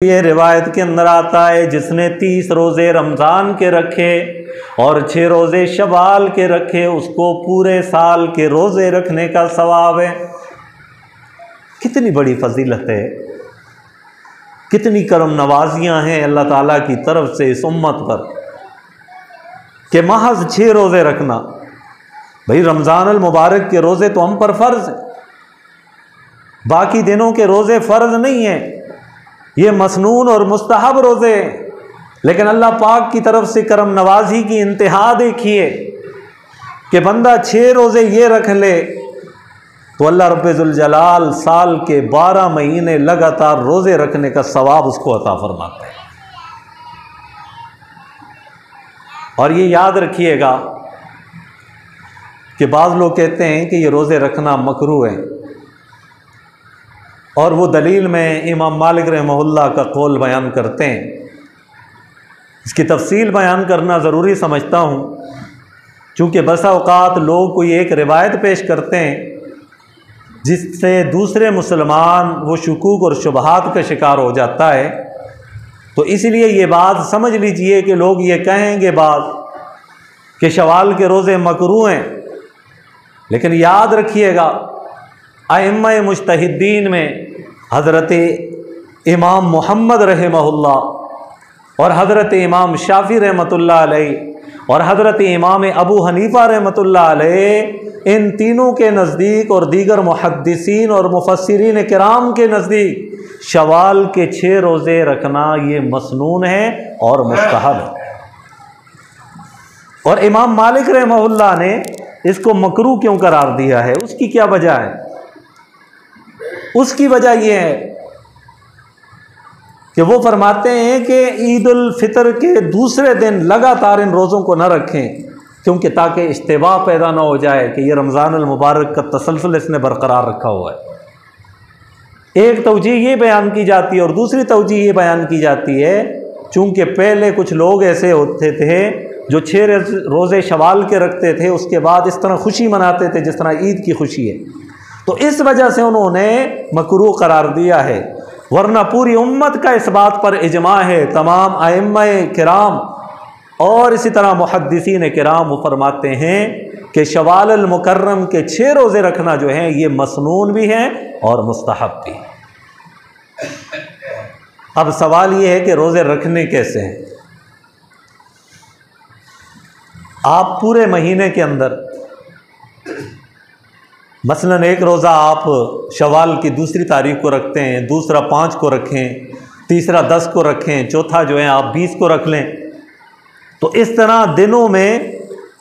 یہ روایت کے اندر آتا ہے جس نے 30 روزے رمضان کے رکھے اور 6 روزے شوال کے رکھے اس کو پورے سال کے روزے رکھنے کا ثواب ہے۔ کتنی بڑی فضیلت ہے، کتنی کرم نوازیاں ہیں اللہ تعالیٰ کی طرف سے اس امت پر کہ محض 6 روزے رکھنا۔ بھئی رمضان المبارک کے روزے تو ہم پر فرض ہیں، باقی دنوں کے روزے فرض نہیں ہیں، یہ مسنون اور مستحب روزے ہیں، لیکن اللہ پاک کی طرف سے کرم نوازی کی انتہا دیکھیے کہ بندہ 6 روزے یہ رکھ لے تو اللہ رب ذوالجلال سال کے 12 مہینے لگاتار روزے رکھنے کا ثواب اس کو عطا فرماتے ہیں۔ اور یہ یاد رکھیے گا کہ بعض لوگ کہتے ہیں کہ یہ روزے رکھنا مکروہ ہے، اور وہ دلیل میں امام مالک رحمہ اللہ کا قول بیان کرتے ہیں۔ اس کی تفصیل بیان کرنا ضروری سمجھتا ہوں، چونکہ بسا اوقات لوگ کوئی ایک روایت پیش کرتے ہیں جس سے دوسرے مسلمان وہ شکوک اور شبہات کا شکار ہو جاتا ہے، تو اس لیے یہ بات سمجھ لیجئے کہ لوگ یہ کہیں گے بعض کہ شوال کے روزے مکروہ ہیں، لیکن یاد رکھیے گا ائمہ مجتہدین میں حضرت امام محمد رحمہ اللہ اور حضرت امام شافعی رحمۃ اللہ علیہ اور حضرت امام ابو حنیفہ رحمۃ اللہ علیہ، ان تینوں کے نزدیک اور دیگر محدثین اور مفسرین کرام کے نزدیک شوال کے 6 روزے رکھنا یہ مسنون ہے اور مستحب ہے۔ اور امام مالک رحمہ اللہ نے اس کو مکروہ کیوں قرار دیا ہے، اس کی کیا وجہ ہے؟ اس کی وجہ یہ ہے کہ وہ فرماتے ہیں کہ عید الفطر کے دوسرے دن لگاتار ان روزوں کو نہ رکھیں، کیونکہ تاکہ اشتباہ پیدا نہ ہو جائے کہ یہ رمضان المبارک کا تسلسل اس نے برقرار رکھا ہوا ہے۔ ایک توجیہ یہ بیان کی جاتی ہے، اور دوسری توجیہ یہ بیان کی جاتی ہے چونکہ پہلے کچھ لوگ ایسے ہوتے تھے جو 6 روزے شوال کے رکھتے تھے، اس کے بعد اس طرح خوشی مناتے تھے جس طرح عید کی خوشی ہے، تو اس وجہ سے انہوں نے مکروہ قرار دیا ہے، ورنہ پوری امت کا اس بات پر اجماع ہے، تمام ائمہ کرام اور اسی طرح محدثین کرام وہ فرماتے ہیں کہ شوال المکرم کے 6 روزے رکھنا جو ہیں یہ مسنون بھی ہیں اور مستحب بھی۔ اب سوال یہ ہے کہ روزے رکھنے کیسے ہیں؟ آپ پورے مہینے کے اندر مثلاً ایک روزہ آپ شوال کی دوسری تاریخ کو رکھتے ہیں، دوسرا 5 کو رکھیں، تیسرا 10 کو رکھیں، چوتھا جو ہے آپ 20 کو رکھ لیں، تو اس طرح دنوں میں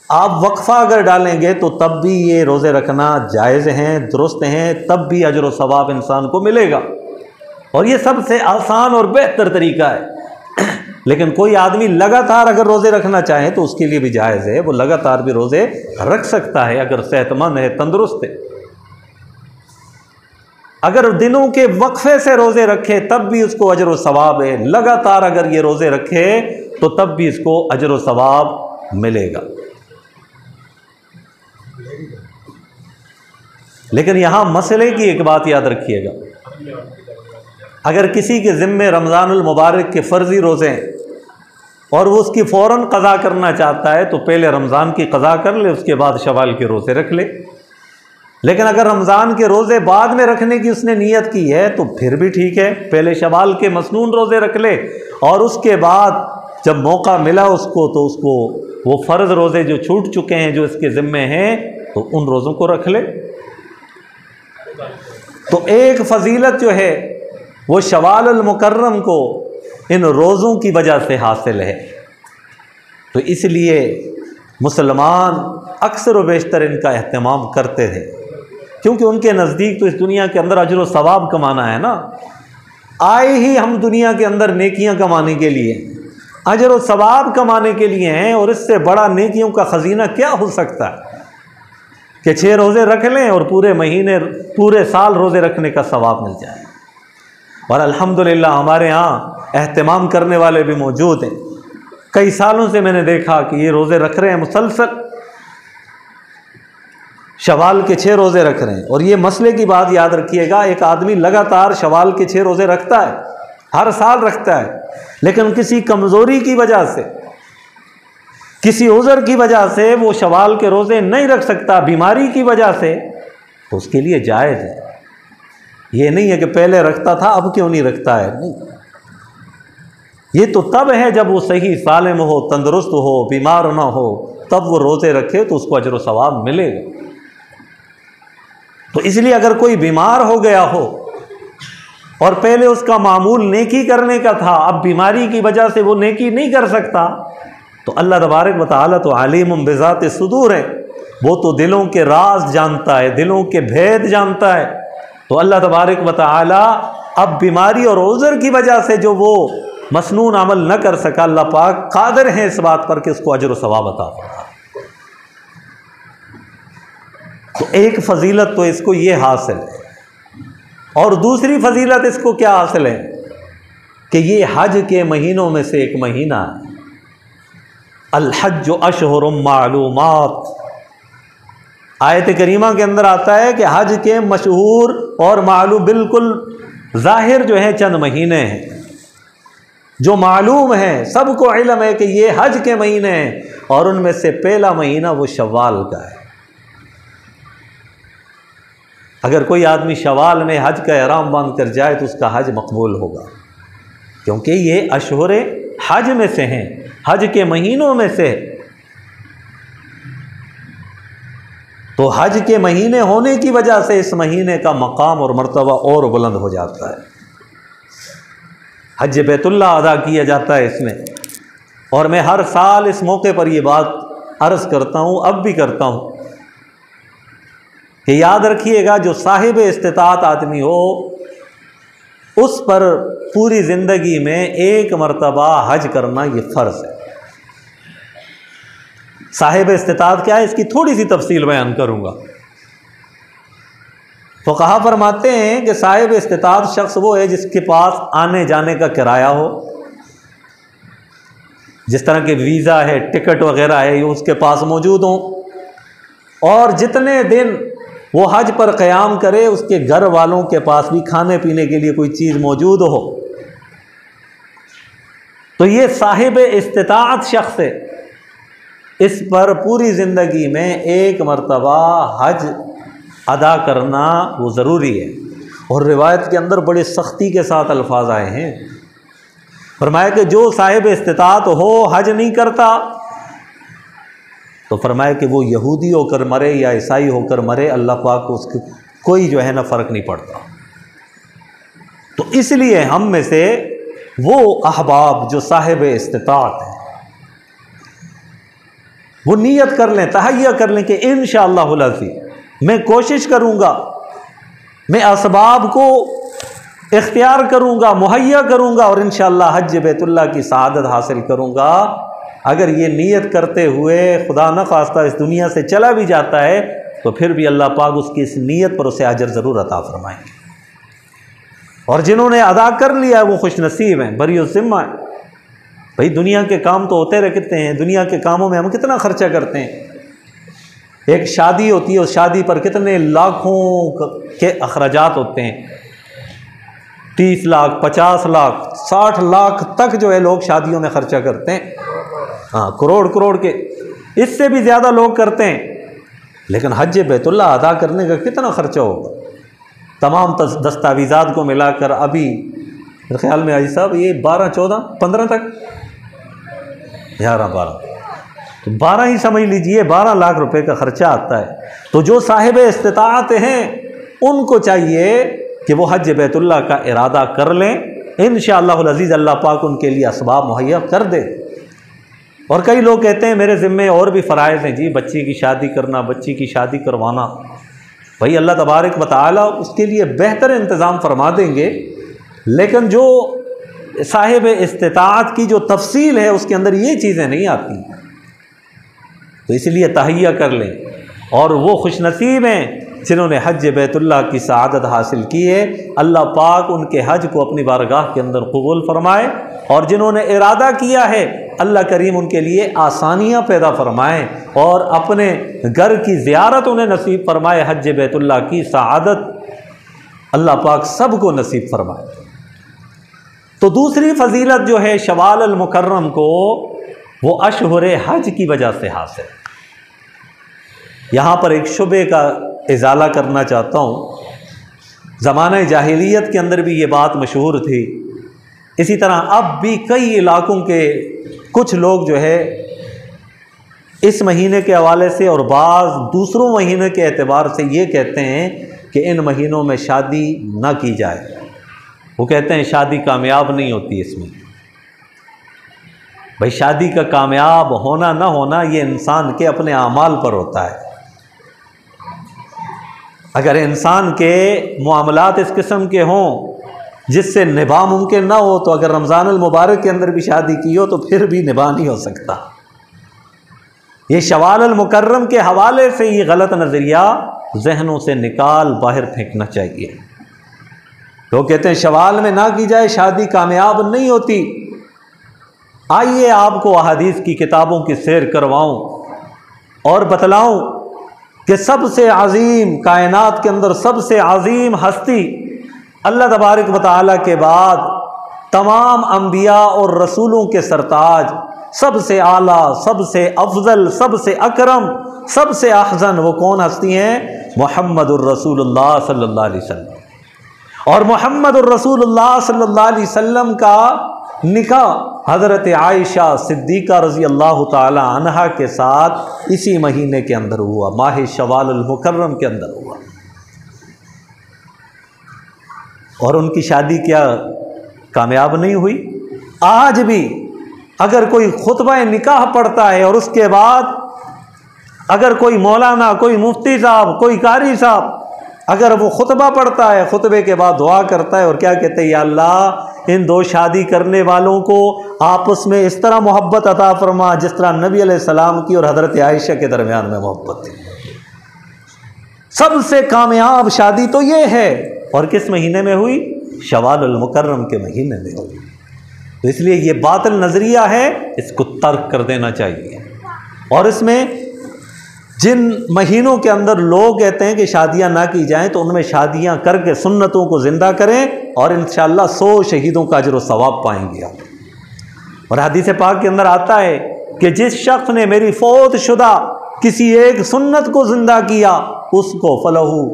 آپ وقفہ اگر ڈالیں گے تو تب بھی یہ روزے رکھنا جائز ہیں، درست ہیں، تب بھی اجر و ثواب انسان کو ملے گا، اور یہ سب سے آسان اور بہتر طریقہ ہے۔ لیکن کوئی آدمی لگاتار اگر روزے رکھنا چاہے تو اس کے لیے بھی جائز ہے، وہ لگاتار بھی روزے رکھ سکتا ہے اگر صحت مند ہے، تندرست ہے۔ اگر دنوں کے وقفے سے روزے رکھے تب بھی اس کو اجر و ثواب ہے، لگاتار اگر یہ روزے رکھے تو تب بھی اس کو اجر و ثواب ملے گا۔ لیکن یہاں مسئلے کی ایک بات یاد رکھیے گا، اگر کسی کے ذمے رمضان المبارک کے فرضی روزے ہیں اور وہ اس کی فوراً قضا کرنا چاہتا ہے تو پہلے رمضان کی قضا کر لے، اس کے بعد شوال کے روزے رکھ لے۔ لیکن اگر رمضان کے روزے بعد میں رکھنے کی اس نے نیت کی ہے تو پھر بھی ٹھیک ہے، پہلے شوال کے مسنون روزے رکھ لے، اور اس کے بعد جب موقع ملا اس کو تو اس کو وہ فرض روزے جو چھوٹ چکے ہیں جو اس کے ذمے ہیں تو ان روزوں کو رکھ لے۔ تو ایک فضیلت جو ہے وہ شوال المکرم کو ان روزوں کی وجہ سے حاصل ہے، تو اس لیے مسلمان اکثر و بیشتر ان کا اہتمام کرتے تھے، کیونکہ ان کے نزدیک تو اس دنیا کے اندر اجر و ثواب کمانا ہے نا، آئے ہی ہم دنیا کے اندر نیکیاں کمانے کے لیے، اجر و ثواب کمانے کے لیے ہیں، اور اس سے بڑا نیکیوں کا خزینہ کیا ہو سکتا ہے کہ 6 روزے رکھ لیں اور پورے مہینے پورے سال روزے رکھنے کا ثواب مل جائے۔ اور الحمدللہ ہمارے ہاں اہتمام کرنے والے بھی موجود ہیں، کئی سالوں سے میں نے دیکھا کہ یہ روزے رکھ رہے ہیں مسلسل، شوال کے 6 روزے رکھ رہے ہیں۔ اور یہ مسئلے کی بات یاد رکھیے گا، ایک آدمی لگاتار شوال کے 6 روزے رکھتا ہے ہر سال رکھتا ہے، لیکن کسی کمزوری کی وجہ سے، کسی عذر کی وجہ سے وہ شوال کے روزے نہیں رکھ سکتا، بیماری کی وجہ سے، تو اس کے لیے جائز ہے۔ یہ نہیں ہے کہ پہلے رکھتا تھا اب کیوں نہیں رکھتا ہے، نہیں، یہ تو تب ہے جب وہ صحیح سالم ہو، تندرست ہو، بیمار نہ ہو، تب وہ روزے رکھے تو اس کو اجر و ثواب ملے گا۔ تو اس لیے اگر کوئی بیمار ہو گیا ہو اور پہلے اس کا معمول نیکی کرنے کا تھا، اب بیماری کی وجہ سے وہ نیکی نہیں کر سکتا، تو اللہ تبارک و تعالیٰ تو علیم بذات الصدور ہے، وہ تو دلوں کے راز جانتا ہے، دلوں کے بھید جانتا ہے۔ تو اللہ تبارک و تعالیٰ اب بیماری اور عذر کی وجہ سے جو وہ مسنون عمل نہ کر سکا، اللہ پاک قادر ہیں اس بات پر کہ اس کو اجر و ثواب عطا فرمائے۔ تو ایک فضیلت تو اس کو یہ حاصل ہے، اور دوسری فضیلت اس کو کیا حاصل ہے کہ یہ حج کے مہینوں میں سے ایک مہینہ ہے۔ الحج اشہر معلومات، آیت کریمہ کے اندر آتا ہے کہ حج کے مشہور اور معلوم، بالکل ظاہر جو ہیں چند مہینے ہیں جو معلوم ہیں، سب کو علم ہے کہ یہ حج کے مہینے ہیں، اور ان میں سے پہلا مہینہ وہ شوال کا ہے۔ اگر کوئی آدمی شوال میں حج کا احرام باندھ کر جائے تو اس کا حج مقبول ہوگا، کیونکہ یہ اشہر حج میں سے ہیں، حج کے مہینوں میں سے۔ تو حج کے مہینے ہونے کی وجہ سے اس مہینے کا مقام اور مرتبہ اور بلند ہو جاتا ہے۔ حج بیت اللہ ادا کیا جاتا ہے اس میں، اور میں ہر سال اس موقع پر یہ بات عرض کرتا ہوں، اب بھی کرتا ہوں کہ یاد رکھیے گا، جو صاحب استطاعت آدمی ہو اس پر پوری زندگی میں ایک مرتبہ حج کرنا یہ فرض ہے۔ صاحب استطاعت کیا ہے، اس کی تھوڑی سی تفصیل بیان کروں گا۔ فقہا فرماتے ہیں کہ صاحب استطاعت شخص وہ ہے جس کے پاس آنے جانے کا کرایہ ہو، جس طرح کے ویزا ہے، ٹکٹ وغیرہ ہے، یہ اس کے پاس موجود ہوں، اور جتنے دن وہ حج پر قیام کرے اس کے گھر والوں کے پاس بھی کھانے پینے کے لیے کوئی چیز موجود ہو، تو یہ صاحب استطاعت شخص ہے۔ اس پر پوری زندگی میں ایک مرتبہ حج ادا کرنا وہ ضروری ہے، اور روایت کے اندر بڑے سختی کے ساتھ الفاظ آئے ہیں، فرمایا کہ جو صاحب استطاعت ہو حج نہیں کرتا تو فرمایا کہ وہ یہودی ہو کر مرے یا عیسائی ہو کر مرے، اللہ پاک کو اس کی کوئی جو ہے نا فرق نہیں پڑتا۔ تو اس لیے ہم میں سے وہ احباب جو صاحب استطاعت ہیں وہ نیت کر لیں، تہیہ کر لیں کہ انشاءاللہ العزیز میں کوشش کروں گا، میں اسباب کو اختیار کروں گا، مہیا کروں گا، اور انشاءاللہ حج بیت اللہ کی سعادت حاصل کروں گا۔ اگر یہ نیت کرتے ہوئے خدا نہ خواستہ اس دنیا سے چلا بھی جاتا ہے تو پھر بھی اللہ پاک اس کی اس نیت پر اسے اجر ضرور عطا فرمائیں گے، اور جنہوں نے ادا کر لیا ہے وہ خوش نصیب ہیں، بری الذمہ ہیں۔ بھئی دنیا کے کام تو ہوتے رہتے ہیں، دنیا کے کاموں میں ہم کتنا خرچہ کرتے ہیں، ایک شادی ہوتی ہے، اس شادی پر کتنے لاکھوں کے اخراجات ہوتے ہیں، 30 لاکھ 50 لاکھ 60 لاکھ تک جو ہے لوگ شادیوں میں خرچہ کرتے ہیں، ہاں کروڑ کے، اس سے بھی زیادہ لوگ کرتے ہیں۔ لیکن حج بیت اللہ ادا کرنے کا کتنا خرچہ ہوگا، تمام دستاویزات کو ملا کر ابھی میرے خیال میں حاجی صاحب یہ 12 14 15 تک 11 12 تو 12 ہی سمجھ لیجئے، 12 لاکھ روپے کا خرچہ آتا ہے۔ تو جو صاحب استطاعت ہیں ان کو چاہیے کہ وہ حج بیت اللہ کا ارادہ کر لیں، انشاءاللہ العزیز اللہ پاک ان کے لیے اسباب مہیا کر دے۔ اور کئی لوگ کہتے ہیں میرے ذمے اور بھی فرائض ہیں جی، بچی کی شادی کرنا، بچی کی شادی کروانا، بھائی اللہ تبارک و تعالی اس کے لیے بہتر انتظام فرما دیں گے، لیکن جو صاحب استطاعت کی جو تفصیل ہے اس کے اندر یہ چیزیں نہیں آتی، تو اس لیے تہیہ کر لیں۔ اور وہ خوش نصیب ہیں جنہوں نے حج بیت اللہ کی سعادت حاصل کی ہے، اللہ پاک ان کے حج کو اپنی بارگاہ کے اندر قبول فرمائے، اور جنہوں نے ارادہ کیا ہے اللہ کریم ان کے لیے آسانیاں پیدا فرمائیں، اور اپنے گھر کی زیارت انہیں نصیب فرمائے، حج بیت اللہ کی سعادت اللہ پاک سب کو نصیب فرمائے۔ تو دوسری فضیلت جو ہے شوال المکرم کو، وہ اشہر حج کی وجہ سے حاصل۔ یہاں پر ایک شبے کا ازالہ کرنا چاہتا ہوں۔ زمانہ جاہلیت کے اندر بھی یہ بات مشہور تھی، اسی طرح اب بھی کئی علاقوں کے کچھ لوگ جو ہے اس مہینے کے حوالے سے اور بعض دوسروں مہینے کے اعتبار سے یہ کہتے ہیں کہ ان مہینوں میں شادی نہ کی جائے۔ وہ کہتے ہیں شادی کامیاب نہیں ہوتی اس میں۔ بھائی شادی کا کامیاب ہونا نہ ہونا یہ انسان کے اپنے اعمال پر ہوتا ہے۔ اگر انسان کے معاملات اس قسم کے ہوں جس سے نباہ ممکن نہ ہو، تو اگر رمضان المبارک کے اندر بھی شادی کی ہو تو پھر بھی نباہ نہیں ہو سکتا۔ یہ شوال المکرم کے حوالے سے یہ غلط نظریہ ذہنوں سے نکال باہر پھینکنا چاہیے۔ لوگ کہتے ہیں شوال میں نہ کی جائے شادی کامیاب نہیں ہوتی۔ آئیے آپ کو احادیث کی کتابوں کی سیر کرواؤں اور بتلاؤں کہ سب سے عظیم کائنات کے اندر سب سے عظیم ہستی اللہ تبارک و تعالیٰ کے بعد تمام انبیاء اور رسولوں کے سرتاج، سب سے اعلیٰ، سب سے افضل، سب سے اکرم، سب سے احسن وہ کون ہستی ہیں؟ محمد الرسول اللہ صلی اللہ علیہ وسلم۔ اور محمد الرسول اللہ صلی اللہ علیہ وسلم کا نکاح حضرت عائشہ صدیقہ رضی اللہ تعالی عنہا کے ساتھ اسی مہینے کے اندر ہوا، ماہ شوال المکرم کے اندر ہوا۔ اور ان کی شادی کیا کامیاب نہیں ہوئی؟ آج بھی اگر کوئی خطبہ نکاح پڑھتا ہے اور اس کے بعد اگر کوئی مولانا، کوئی مفتی صاحب، کوئی قاری صاحب اگر وہ خطبہ پڑھتا ہے، خطبے کے بعد دعا کرتا ہے اور کیا کہتے ہیں؟ یا اللہ ان دو شادی کرنے والوں کو آپس میں اس طرح محبت عطا فرما جس طرح نبی علیہ السلام کی اور حضرت عائشہ کے درمیان میں محبت تھی۔ سب سے کامیاب شادی تو یہ ہے، اور کس مہینے میں ہوئی؟ شوال المکرم کے مہینے میں ہوئی۔ تو اس لیے یہ باطل نظریہ ہے، اس کو ترک کر دینا چاہیے۔ اور اس میں جن مہینوں کے اندر لوگ کہتے ہیں کہ شادیاں نہ کی جائیں، تو ان میں شادیاں کر کے سنتوں کو زندہ کریں اور انشاءاللہ 100 شہیدوں کا اجر و ثواب پائیں گے آپ۔ اور حدیث پاک کے اندر آتا ہے کہ جس شخص نے میری فوت شدہ کسی ایک سنت کو زندہ کیا، اس کو فلہو،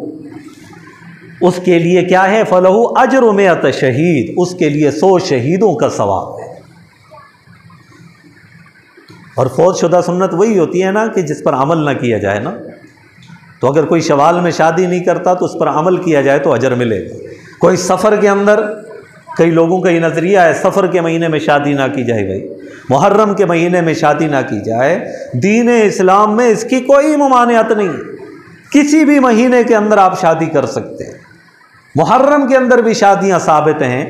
اس کے لیے کیا ہے؟ فلہو اجر 100 شہید، اس کے لیے 100 شہیدوں کا ثواب ہے۔ اور فوت شدہ سنت وہی ہوتی ہے نا کہ جس پر عمل نہ کیا جائے نا۔ تو اگر کوئی شوال میں شادی نہیں کرتا تو اس پر عمل کیا جائے تو اجر ملے گا۔ کوئی سفر کے اندر، کئی لوگوں کا یہ نظریہ ہے سفر کے مہینے میں شادی نہ کی جائے، بھائی محرم کے مہینے میں شادی نہ کی جائے۔ دین اسلام میں اس کی کوئی ممانعت نہیں، کسی بھی مہینے کے اندر آپ شادی کر سکتے ہیں۔ محرم کے اندر بھی شادیاں ثابت ہیں،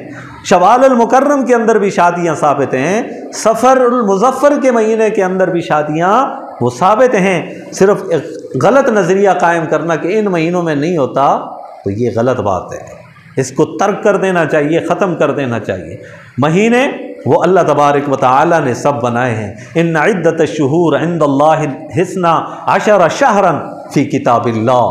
شوال المکرم کے اندر بھی شادیاں ثابت ہیں، سفر المظفر کے مہینے کے اندر بھی شادیاں وہ ثابت ہیں۔ صرف ایک غلط نظریہ قائم کرنا کہ ان مہینوں میں نہیں ہوتا، تو یہ غلط بات ہے، اس کو ترک کر دینا چاہیے، ختم کر دینا چاہیے۔ مہینے وہ اللہ تبارک و تعالی نے سب بنائے ہیں۔ ان عدت الشہور عند اللہ 12 شہرا فی کتاب اللہ،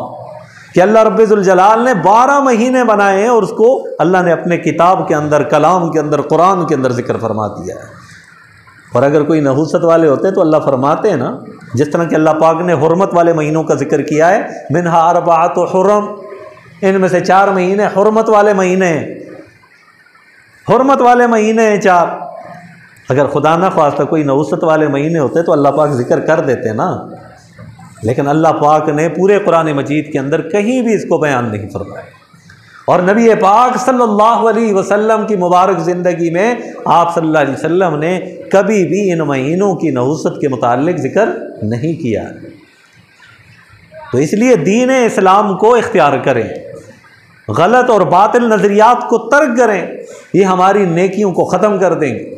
کہ اللہ رب ذوالجلال نے 12 مہینے بنائے ہیں اور اس کو اللہ نے اپنے کتاب کے اندر، کلام کے اندر، قرآن کے اندر ذکر فرما دیا ہے۔ اور اگر کوئی نحوست والے ہوتے تو اللہ فرماتے ہیں نا، جس طرح کہ اللہ پاک نے حرمت والے مہینوں کا ذکر کیا ہے، منہا 4 حرم، ان میں سے 4 مہینے حرمت والے مہینے ہیں، حرمت والے مہینے ہیں 4۔ اگر خدا نہ خواستہ کوئی نحوست والے مہینے ہوتے تو اللہ پاک ذکر کر دیتے نا، لیکن اللہ پاک نے پورے قرآن مجید کے اندر کہیں بھی اس کو بیان نہیں فرمایا۔ اور نبی پاک صلی اللہ علیہ وسلم کی مبارک زندگی میں آپ صلی اللہ علیہ وسلم نے کبھی بھی ان مہینوں کی نحوست کے متعلق ذکر نہیں کیا۔ تو اس لیے دین اسلام کو اختیار کریں، غلط اور باطل نظریات کو ترک کریں، یہ ہماری نیکیوں کو ختم کر دیں گے۔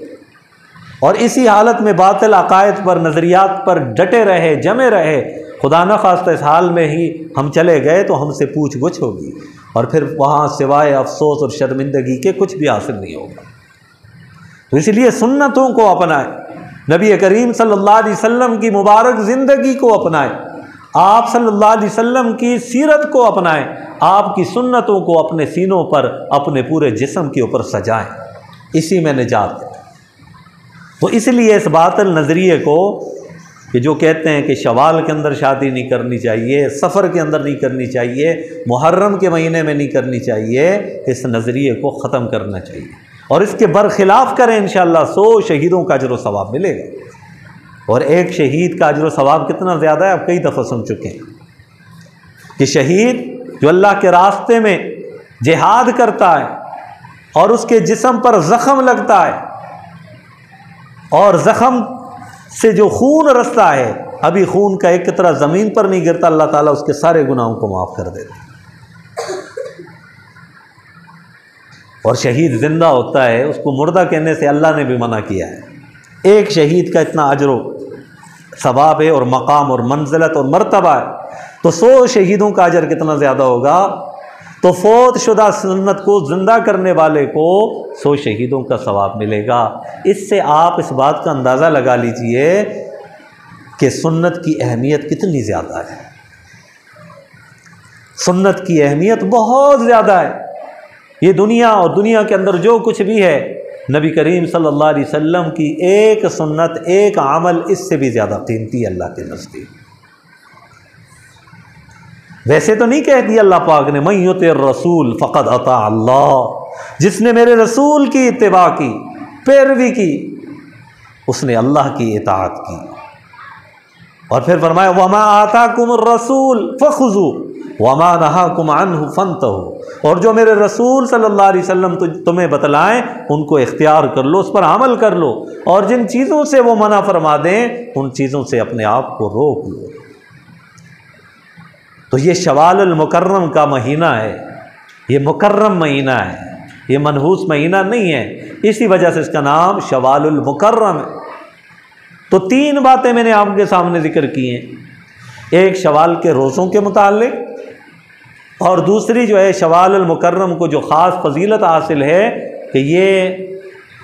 اور اسی حالت میں باطل عقائد پر، نظریات پر ڈٹے رہے، جمے رہے، خدا نہ خواستہ اس حال میں ہی ہم چلے گئے تو ہم سے پوچھ گچھ ہوگی، اور پھر وہاں سوائے افسوس اور شرمندگی کے کچھ بھی حاصل نہیں ہوگا۔ تو اس لیے سنتوں کو اپنائیں، نبی کریم صلی اللہ علیہ وسلم کی مبارک زندگی کو اپنائیں، آپ صلی اللہ علیہ وسلم کی سیرت کو اپنائیں، آپ کی سنتوں کو اپنے سینوں پر، اپنے پورے جسم کے اوپر سجائیں۔ اسی میں نجات ہے۔ تو اس لیے اس باطل نظریے کو کہ جو کہتے ہیں کہ شوال کے اندر شادی نہیں کرنی چاہیے، سفر کے اندر نہیں کرنی چاہیے، محرم کے مہینے میں نہیں کرنی چاہیے، اس نظریے کو ختم کرنا چاہیے اور اس کے برخلاف کریں، انشاءاللہ 100 شہیدوں کا اجر و ثواب ملے گا۔ اور ایک شہید کا اجر و ثواب کتنا زیادہ ہے، آپ کئی دفعہ سن چکے ہیں کہ شہید جو اللہ کے راستے میں جہاد کرتا ہے اور اس کے جسم پر زخم لگتا ہے اور زخم سے جو خون رستا ہے، ابھی خون کا ایک قطرہ زمین پر نہیں گرتا، اللہ تعالیٰ اس کے سارے گناہوں کو معاف کر دیتا ہے۔ اور شہید زندہ ہوتا ہے، اس کو مردہ کہنے سے اللہ نے بھی منع کیا ہے۔ ایک شہید کا اتنا اجر و ثواب ہے اور مقام اور منزلت اور مرتبہ ہے، تو 100 شہیدوں کا اجر کتنا زیادہ ہوگا؟ تو فوت شدہ سنت کو زندہ کرنے والے کو 100 شہیدوں کا ثواب ملے گا۔ اس سے آپ اس بات کا اندازہ لگا لیجئے کہ سنت کی اہمیت کتنی زیادہ ہے۔ سنت کی اہمیت بہت زیادہ ہے۔ یہ دنیا اور دنیا کے اندر جو کچھ بھی ہے، نبی کریم صلی اللہ علیہ وسلم کی ایک سنت، ایک عمل اس سے بھی زیادہ قیمتی ہے اللہ کے نزدیک۔ ویسے تو نہیں کہہ دیا اللہ پاک نے من یطع الرسول فقد اطاع اللہ، جس نے میرے رسول کی اتباع کی، پیروی کی، اس نے اللہ کی اطاعت کی۔ اور پھر فرمایا وما آتاکم الرسول فخذوا وما نہاکم عنہ فانتہوا، اور جو میرے رسول صلی اللہ علیہ وسلم تمہیں بتلائیں ان کو اختیار کر لو، اس پر عمل کر لو، اور جن چیزوں سے وہ منع فرما دیں ان چیزوں سے اپنے آپ کو روک لو۔ تو یہ شوال المکرم کا مہینہ ہے، یہ مکرم مہینہ ہے، یہ منحوس مہینہ نہیں ہے، اسی وجہ سے اس کا نام شوال المکرم ہے۔ تو 3 باتیں میں نے آپ کے سامنے ذکر کی ہیں، ایک شوال کے روزوں کے متعلق، اور دوسری جو ہے شوال المکرم کو جو خاص فضیلت حاصل ہے کہ یہ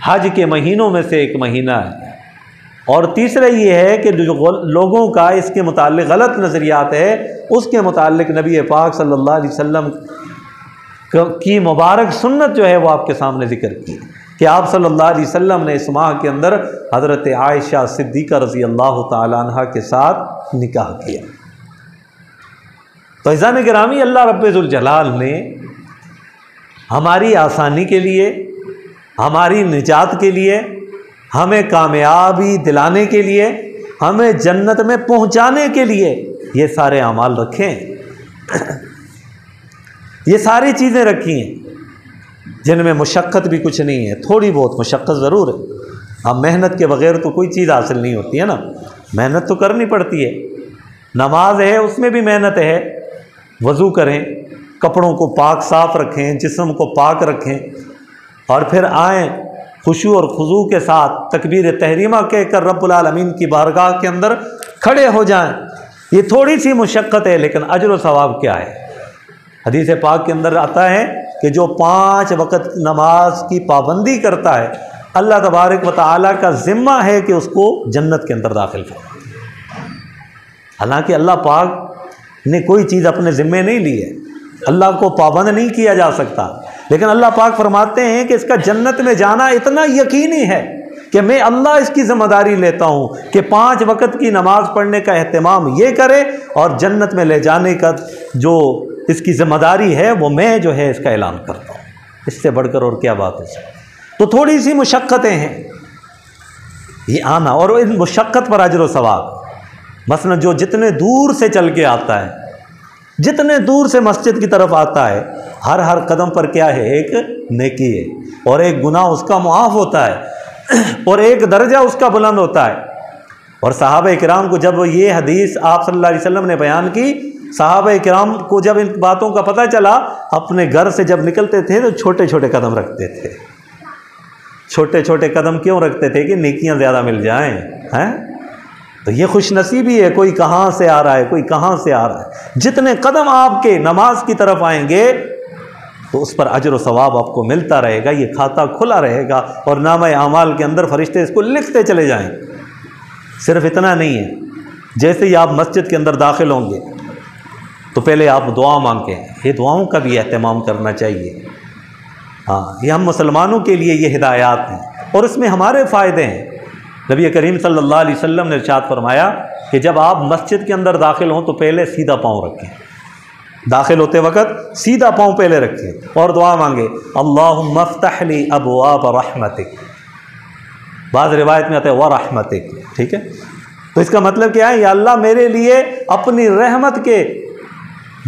حج کے مہینوں میں سے ایک مہینہ ہے، اور تیسرا یہ ہے کہ جو لوگوں کا اس کے متعلق غلط نظریات ہے، اس کے متعلق نبی پاک صلی اللہ علیہ وسلم کی مبارک سنت جو ہے وہ آپ کے سامنے ذکر کی کہ آپ صلی اللہ علیہ وسلم نے اس ماہ کے اندر حضرت عائشہ صدیقہ رضی اللہ تعالی عنہ کے ساتھ نکاح کیا۔ تو عزیزان گرامی، اللہ رب ذوالجلال نے ہماری آسانی کے لیے، ہماری نجات کے لیے، ہمیں کامیابی دلانے کے لیے، ہمیں جنت میں پہنچانے کے لیے یہ سارے اعمال رکھے ہیں، یہ ساری چیزیں رکھی ہیں جن میں مشقت بھی کچھ نہیں ہے، تھوڑی بہت مشقت ضرور ہے۔ اب محنت کے بغیر تو کوئی چیز حاصل نہیں ہوتی ہے نا، محنت تو کرنی پڑتی ہے۔ نماز ہے، اس میں بھی محنت ہے، وضو کریں، کپڑوں کو پاک صاف رکھیں، جسم کو پاک رکھیں، اور پھر آئیں خشوع اور خضوع کے ساتھ تکبیر تحریمہ کہہ کر رب العالمین کی بارگاہ کے اندر کھڑے ہو جائیں۔ یہ تھوڑی سی مشقت ہے، لیکن اجر و ثواب کیا ہے؟ حدیث پاک کے اندر آتا ہے کہ جو 5 وقت نماز کی پابندی کرتا ہے، اللہ تبارک و تعالیٰ کا ذمہ ہے کہ اس کو جنت کے اندر داخل کرے۔ حالانکہ اللہ پاک نے کوئی چیز اپنے ذمے نہیں لی ہے، اللہ کو پابند نہیں کیا جا سکتا، لیکن اللہ پاک فرماتے ہیں کہ اس کا جنت میں جانا اتنا یقینی ہے کہ میں اللہ اس کی ذمہ داری لیتا ہوں کہ 5 وقت کی نماز پڑھنے کا اہتمام یہ کرے، اور جنت میں لے جانے کا جو اس کی ذمہ داری ہے وہ میں جو ہے اس کا اعلان کرتا ہوں۔ اس سے بڑھ کر اور کیا بات ہے؟ تو تھوڑی سی مشقتیں ہیں یہ آنا، اور ان مشقت پر اجر و ثواب۔ مثلا جو جتنے دور سے چل کے آتا ہے، جتنے دور سے مسجد کی طرف آتا ہے، ہر قدم پر کیا ہے؟ ایک نیکی ہے، اور ایک گناہ اس کا معاف ہوتا ہے، اور ایک درجہ اس کا بلند ہوتا ہے۔ اور صحابہ کرام کو جب یہ حدیث آپ صلی اللہ علیہ وسلم نے بیان کی، صحابہ کرام کو جب ان باتوں کا پتہ چلا، اپنے گھر سے جب نکلتے تھے تو چھوٹے چھوٹے قدم رکھتے تھے۔ چھوٹے چھوٹے قدم کیوں رکھتے تھے؟ کہ نیکیاں زیادہ مل جائیں، ہیں؟ تو یہ خوش نصیبی ہے، کوئی کہاں سے آ رہا ہے، کوئی کہاں سے آ رہا ہے۔ جتنے قدم آپ کے نماز کی طرف آئیں گے تو اس پر اجر و ثواب آپ کو ملتا رہے گا، یہ کھاتا کھلا رہے گا، اور نامہ اعمال کے اندر فرشتے اس کو لکھتے چلے جائیں۔ صرف اتنا نہیں ہے، جیسے ہی آپ مسجد کے اندر داخل ہوں گے تو پہلے آپ دعا مانگیں، یہ دعاؤں کا بھی اہتمام کرنا چاہیے ہاں، یہ ہم مسلمانوں کے لیے یہ ہدایات ہیں اور اس میں ہمارے فائدے ہیں۔ نبی کریم صلی اللہ علیہ وسلم نے ارشاد فرمایا کہ جب آپ مسجد کے اندر داخل ہوں تو پہلے سیدھا پاؤں رکھیں، داخل ہوتے وقت سیدھا پاؤں پہلے رکھیں اور دعا مانگے اللہم افتح لی ابواب رحمتک، بعض روایت میں آتا ہے ورحمتک، ٹھیک ہے؟ تو اس کا مطلب کیا ہے؟ یا اللہ میرے لیے اپنی رحمت کے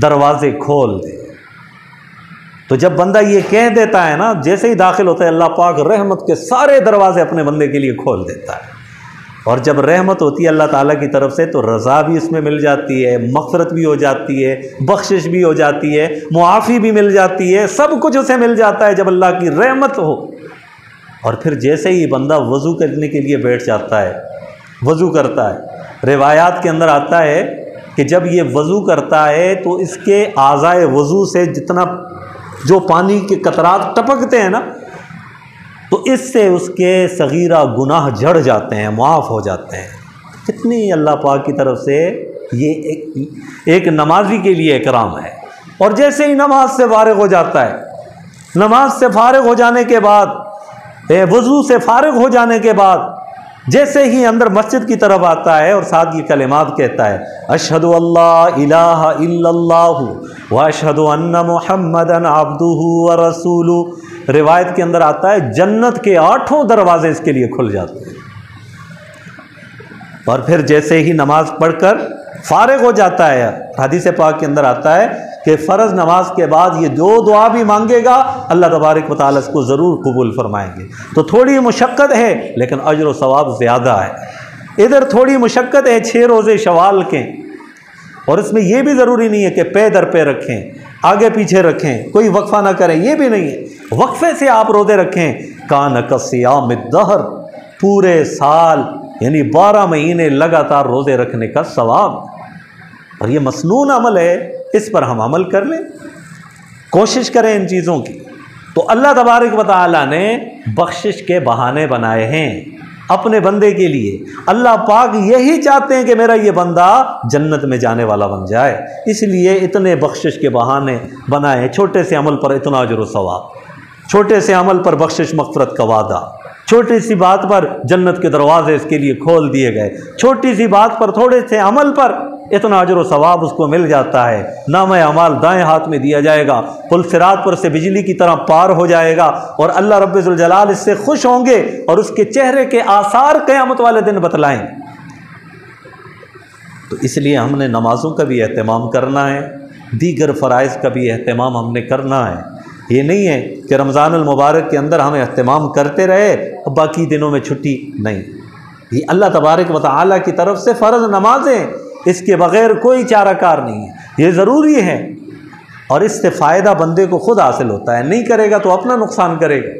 دروازے کھول دے۔ تو جب بندہ یہ کہہ دیتا ہے نا، جیسے ہی داخل ہوتا ہے اللہ پاک رحمت کے سارے دروازے اپنے بندے کے لیے کھول دیتا ہے۔ اور جب رحمت ہوتی ہے اللہ تعالیٰ کی طرف سے تو رضا بھی اس میں مل جاتی ہے، مغفرت بھی ہو جاتی ہے، بخشش بھی ہو جاتی ہے، معافی بھی مل جاتی ہے، سب کچھ اسے مل جاتا ہے جب اللہ کی رحمت ہو۔ اور پھر جیسے ہی بندہ وضو کرنے کے لیے بیٹھ جاتا ہے، وضو کرتا ہے، روایات کے اندر آتا ہے کہ جب یہ وضو کرتا ہے تو اس کے اعضائے وضو سے جتنا جو پانی کے قطرات ٹپکتے ہیں نا، تو اس سے اس کے صغیرہ گناہ جھڑ جاتے ہیں، معاف ہو جاتے ہیں۔ کتنی اللہ پاک کی طرف سے یہ ایک نمازی کے لیے اکرام ہے۔ اور جیسے ہی نماز سے فارغ ہو جاتا ہے، نماز سے فارغ ہو جانے کے بعد، وضو سے فارغ ہو جانے کے بعد جیسے ہی اندر مسجد کی طرف آتا ہے اور ساتھ یہ کلمات کہتا ہے اشہد اللہ الہ الا اللہ واشہد ان محمدا عبدہ ورسولہ، روایت کے اندر آتا ہے جنت کے 8 دروازے اس کے لیے کھل جاتے ہیں۔ اور پھر جیسے ہی نماز پڑھ کر فارغ ہو جاتا ہے، حدیث پاک کے اندر آتا ہے کہ فرض نماز کے بعد یہ جو دعا بھی مانگے گا اللہ تبارک و تعالیٰ اس کو ضرور قبول فرمائیں گے۔ تو تھوڑی مشقت ہے لیکن اجر و ثواب زیادہ ہے۔ ادھر تھوڑی مشقت ہے 6 روزے شوال کے، اور اس میں یہ بھی ضروری نہیں ہے کہ پے در پے رکھیں، آگے پیچھے رکھیں، کوئی وقفہ نہ کریں، یہ بھی نہیں ہے، وقفے سے آپ روزے رکھیں۔ کان کصیام الدہر، پورے سال یعنی 12 مہینے لگاتار روزے رکھنے کا ثواب۔ اور یہ مسنون عمل ہے، اس پر ہم عمل کر لیں، کوشش کریں ان چیزوں کی۔ تو اللہ تبارک و تعالیٰ نے بخشش کے بہانے بنائے ہیں اپنے بندے کے لیے۔ اللہ پاک یہی چاہتے ہیں کہ میرا یہ بندہ جنت میں جانے والا بن جائے، اس لیے اتنے بخشش کے بہانے بنائے۔ چھوٹے سے عمل پر اتنا اجر و ثواب، چھوٹے سے عمل پر بخشش مغفرت کا وعدہ، چھوٹی سی بات پر جنت کے دروازے اس کے لیے کھول دیے گئے، چھوٹی سی بات پر، تھوڑے سے عمل پر اتنا اجر و ثواب اس کو مل جاتا ہے۔ نامہ اعمال دائیں ہاتھ میں دیا جائے گا، پل صراط پر سے بجلی کی طرح پار ہو جائے گا، اور اللہ رب ذوالجلال اس سے خوش ہوں گے اور اس کے چہرے کے آثار قیامت والے دن بتلائیں گے۔ تو اس لیے ہم نے نمازوں کا بھی اہتمام کرنا ہے، دیگر فرائض کا بھی اہتمام ہم نے کرنا ہے۔ یہ نہیں ہے کہ رمضان المبارک کے اندر ہم اہتمام کرتے رہے اور باقی دنوں میں چھٹی نہیں۔ یہ اللہ تبارک و تعالیٰ کی طرف سے فرض نمازیں، اس کے بغیر کوئی چارہ کار نہیں ہے، یہ ضروری ہے، اور اس سے فائدہ بندے کو خود حاصل ہوتا ہے۔ نہیں کرے گا تو اپنا نقصان کرے گا۔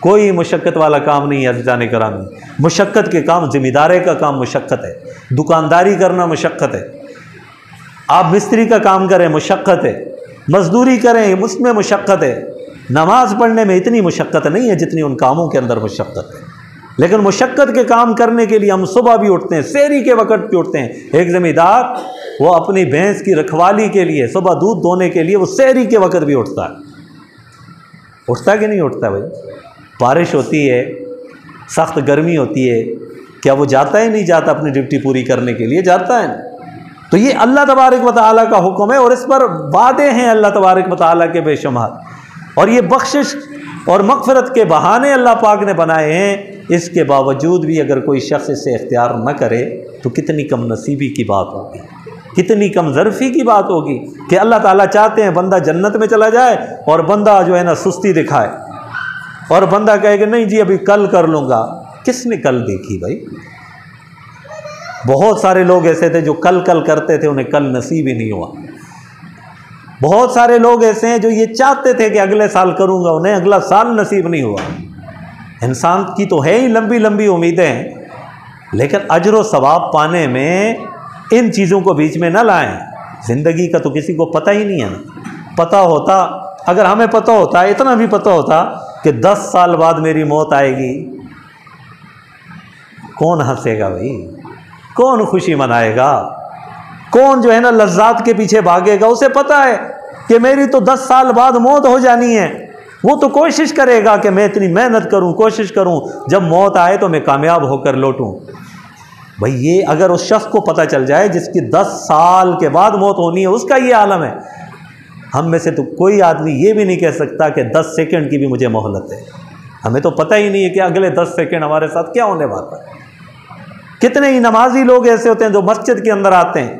کوئی مشقت والا کام نہیں ہے عزیزان گرامی۔ مشقت کے کام، ذمہ داری کا کام مشقت ہے، دکانداری کرنا مشقت ہے، آپ مستری کا کام کریں مشقت ہے، مزدوری کریں اس میں مشقت ہے۔ نماز پڑھنے میں اتنی مشقت نہیں ہے جتنی ان کاموں کے اندر مشقت ہے، لیکن مشقت کے کام کرنے کے لیے ہم صبح بھی اٹھتے ہیں، سحری کے وقت بھی اٹھتے ہیں۔ ایک زمین دار وہ اپنی بھینس کی رکھوالی کے لیے، صبح دودھ دونے کے لیے وہ سحری کے وقت بھی اٹھتا ہے۔ اٹھتا کہ نہیں اٹھتا بھائی؟ بارش ہوتی ہے، سخت گرمی ہوتی ہے، کیا وہ جاتا ہے نہیں جاتا اپنی ڈیوٹی پوری کرنے کے لیے؟ جاتا ہے۔ تو یہ اللہ تبارک و تعالیٰ کا حکم ہے، اور اس پر وعدے ہیں اللہ تبارک و تعالیٰ کے بے شمار، اور یہ بخشش اور مغفرت کے بہانے اللہ پاک نے بنائے ہیں۔ اس کے باوجود بھی اگر کوئی شخص اسے اختیار نہ کرے تو کتنی کم نصیبی کی بات ہوگی، کتنی کم ظرفی کی بات ہوگی کہ اللہ تعالیٰ چاہتے ہیں بندہ جنت میں چلا جائے اور بندہ جو ہے نا سستی دکھائے، اور بندہ کہے کہ نہیں جی ابھی کل کر لوں گا۔ کس نے کل دیکھی بھائی؟ بہت سارے لوگ ایسے تھے جو کل کرتے تھے، انہیں کل نصیب ہی نہیں ہوا۔ بہت سارے لوگ ایسے ہیں جو یہ چاہتے تھے کہ اگلے سال کروں گا، انہیں اگلا سال نصیب نہیں ہوا۔ انسان کی تو ہے ہی لمبی لمبی امیدیں، لیکن اجر و ثواب پانے میں ان چیزوں کو بیچ میں نہ لائیں۔ زندگی کا تو کسی کو پتہ ہی نہیں ہے نا۔ پتہ ہوتا، اگر ہمیں پتہ ہوتا، اتنا بھی پتہ ہوتا کہ 10 سال بعد میری موت آئے گی، کون ہنسے گا بھائی؟ کون خوشی منائے گا؟ کون جو ہے نا لذات کے پیچھے بھاگے گا؟ اسے پتہ ہے کہ میری تو 10 سال بعد موت ہو جانی ہے، وہ تو کوشش کرے گا کہ میں اتنی محنت کروں، کوشش کروں، جب موت آئے تو میں کامیاب ہو کر لوٹوں۔ بھئی یہ اگر اس شخص کو پتہ چل جائے جس کی 10 سال کے بعد موت ہونی ہے، اس کا یہ عالم ہے، ہم میں سے تو کوئی آدمی یہ بھی نہیں کہہ سکتا کہ 10 سیکنڈ کی بھی مجھے مہلت ہے۔ ہمیں تو پتہ ہی نہیں ہے کہ اگلے 10 سیکنڈ ہمارے ساتھ کیا ہونے والا ہے۔ کتنے ہی نمازی لوگ ایسے ہوتے ہیں جو مسجد کے اندر آتے ہیں،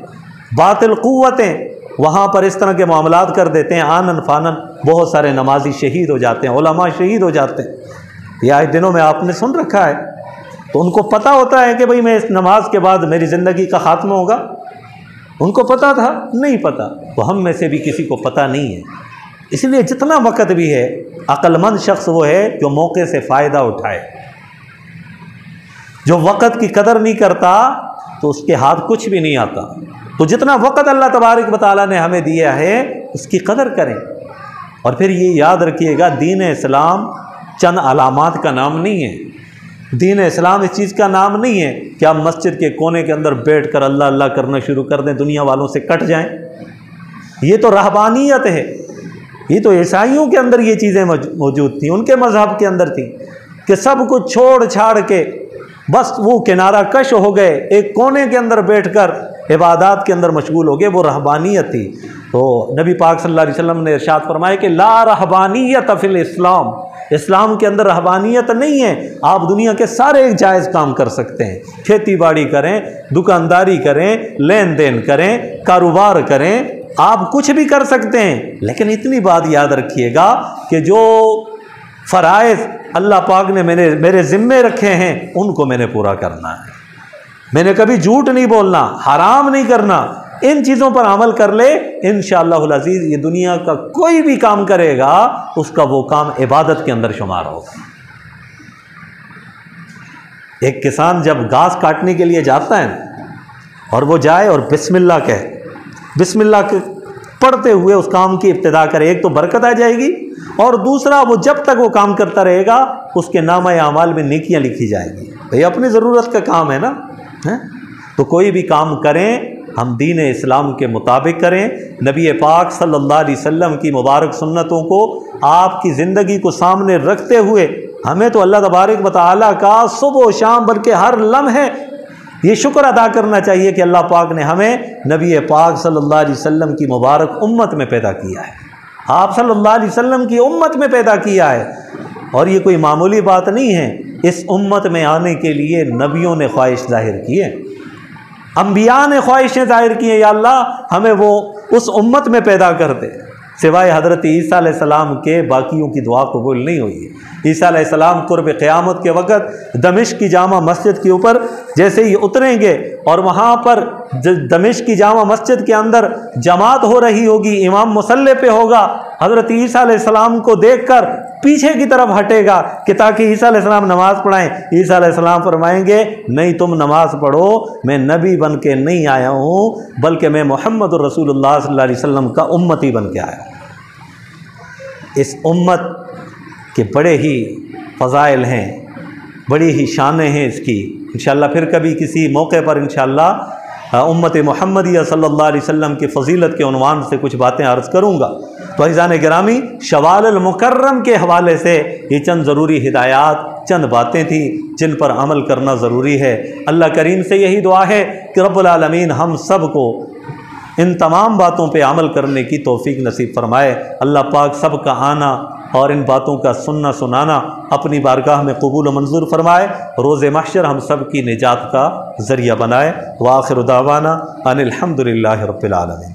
باطل قوتیں وہاں پر اس طرح کے معاملات کر دیتے ہیں، آنن فانن بہت سارے نمازی شہید ہو جاتے ہیں، علماء شہید ہو جاتے ہیں۔ یہ آئے دنوں میں آپ نے سن رکھا ہے، تو ان کو پتہ ہوتا ہے کہ بھئی میں اس نماز کے بعد میری زندگی کا خاتمہ ہوگا؟ ان کو پتہ تھا؟ نہیں پتہ۔ تو ہم میں سے بھی کسی کو پتہ نہیں ہے۔ اس لیے جتنا وقت بھی ہے، عقل مند شخص وہ ہے جو موقع سے فائدہ اٹھائے۔ جو وقت کی قدر نہیں کرتا تو اس کے ہاتھ کچھ بھی نہیں آتا۔ تو جتنا وقت اللہ تبارک و تعالیٰ نے ہمیں دیا ہے اس کی قدر کریں۔ اور پھر یہ یاد رکھیے گا، دین اسلام چند علامات کا نام نہیں ہے۔ دین اسلام اس چیز کا نام نہیں ہے کہ آپ مسجد کے کونے کے اندر بیٹھ کر اللہ اللہ کرنا شروع کر دیں، دنیا والوں سے کٹ جائیں۔ یہ تو رہبانیت ہے۔ یہ تو عیسائیوں کے اندر یہ چیزیں موجود تھیں، ان کے مذہب کے اندر تھیں کہ سب کچھ چھوڑ چھاڑ کے بس وہ کنارہ کش ہو گئے، ایک کونے کے اندر بیٹھ کر عبادات کے اندر مشغول ہو گئے، وہ رہبانیت تھی۔ تو نبی پاک صلی اللہ علیہ وسلم نے ارشاد فرمایا کہ لا رہبانیت فی الاسلام، اسلام کے اندر رہبانیت نہیں ہے۔ آپ دنیا کے سارے جائز کام کر سکتے ہیں، کھیتی باڑی کریں، دکانداری کریں، لین دین کریں، کاروبار کریں، آپ کچھ بھی کر سکتے ہیں، لیکن اتنی بات یاد رکھیے گا کہ جو فرائض اللہ پاک نے میرے ذمے رکھے ہیں ان کو میں نے پورا کرنا ہے۔ میں نے کبھی جھوٹ نہیں بولنا، حرام نہیں کرنا، ان چیزوں پر عمل کر لے، انشاءاللہ العزیز یہ دنیا کا کوئی بھی کام کرے گا اس کا وہ کام عبادت کے اندر شمار ہوگا۔ ایک کسان جب گھاس کاٹنے کے لیے جاتا ہے اور وہ جائے اور بسم اللہ کہے، بسم اللہ پڑھتے ہوئے اس کام کی ابتدا کرے، ایک تو برکت آ جائے گی، اور دوسرا وہ جب تک وہ کام کرتا رہے گا اس کے نامہ اعمال میں نیکیاں لکھی جائیں گی۔ بھئی اپنی ضرورت کا کام ہے نا، تو کوئی بھی کام کریں ہم دین اسلام کے مطابق کریں، نبی پاک صلی اللہ علیہ وسلم کی مبارک سنتوں کو آپ کی زندگی کو سامنے رکھتے ہوئے ہمیں تو اللہ تبارک و تعالیٰ کا صبح و شام بلکہ ہر لمحے یہ شکر ادا کرنا چاہیے کہ اللہ پاک نے ہمیں نبی پاک صلی اللہ علیہ وسلم کی مبارک امت میں پیدا کیا ہے، آپ صلی اللہ علیہ وسلم کی امت میں پیدا کیا ہے۔ اور یہ کوئی معمولی بات نہیں ہے، اس امت میں آنے کے لیے نبیوں نے خواہش ظاہر کی ہے، انبیاء نے خواہشیں ظاہر کی ہیں، یا اللہ ہمیں وہ اس امت میں پیدا کر دے۔ سوائے حضرت عیسیٰ علیہ السلام کے باقیوں کی دعا قبول نہیں ہوئی ہے۔ عیسیٰ علیہ السلام قرب قیامت کے وقت دمشق کی جامع مسجد کے اوپر جیسے ہی اتریں گے اور وہاں پر دمشق کی جامع مسجد کے اندر جماعت ہو رہی ہوگی، امام مصلی پہ ہوگا، حضرت عیسیٰ علیہ السلام کو دیکھ کر پیچھے کی طرف ہٹے گا کہ تاکہ عیسیٰ علیہ السلام نماز پڑھائیں۔ عیسیٰ علیہ السلام فرمائیں گے نہیں، تم نماز پڑھو، میں نبی بن کے نہیں آیا ہوں بلکہ میں محمد الرسول اللہ صلی اللہ علیہ وسلم کا امتی بن کے آیا ہوں۔ اس امت کے بڑے ہی فضائل ہیں، بڑی ہی شانیں ہیں اس کی۔ انشاءاللہ پھر کبھی کسی موقع پر انشاءاللہ امت محمدیہ صلی اللہ علیہ وسلم کی فضیلت کے عنوان سے کچھ باتیں عرض کروں گا۔ تو عزیزان گرامی، شوال المکرم کے حوالے سے یہ چند ضروری ہدایات، چند باتیں تھیں جن پر عمل کرنا ضروری ہے۔ اللہ کریم سے یہی دعا ہے کہ رب العالمین ہم سب کو ان تمام باتوں پہ عمل کرنے کی توفیق نصیب فرمائے۔ اللہ پاک سب کا آنا اور ان باتوں کا سننا سنانا اپنی بارگاہ میں قبول و منظور فرمائے، روز محشر ہم سب کی نجات کا ذریعہ بنائے۔ وآخر دعوانا ان الحمد للہ رب العالمین۔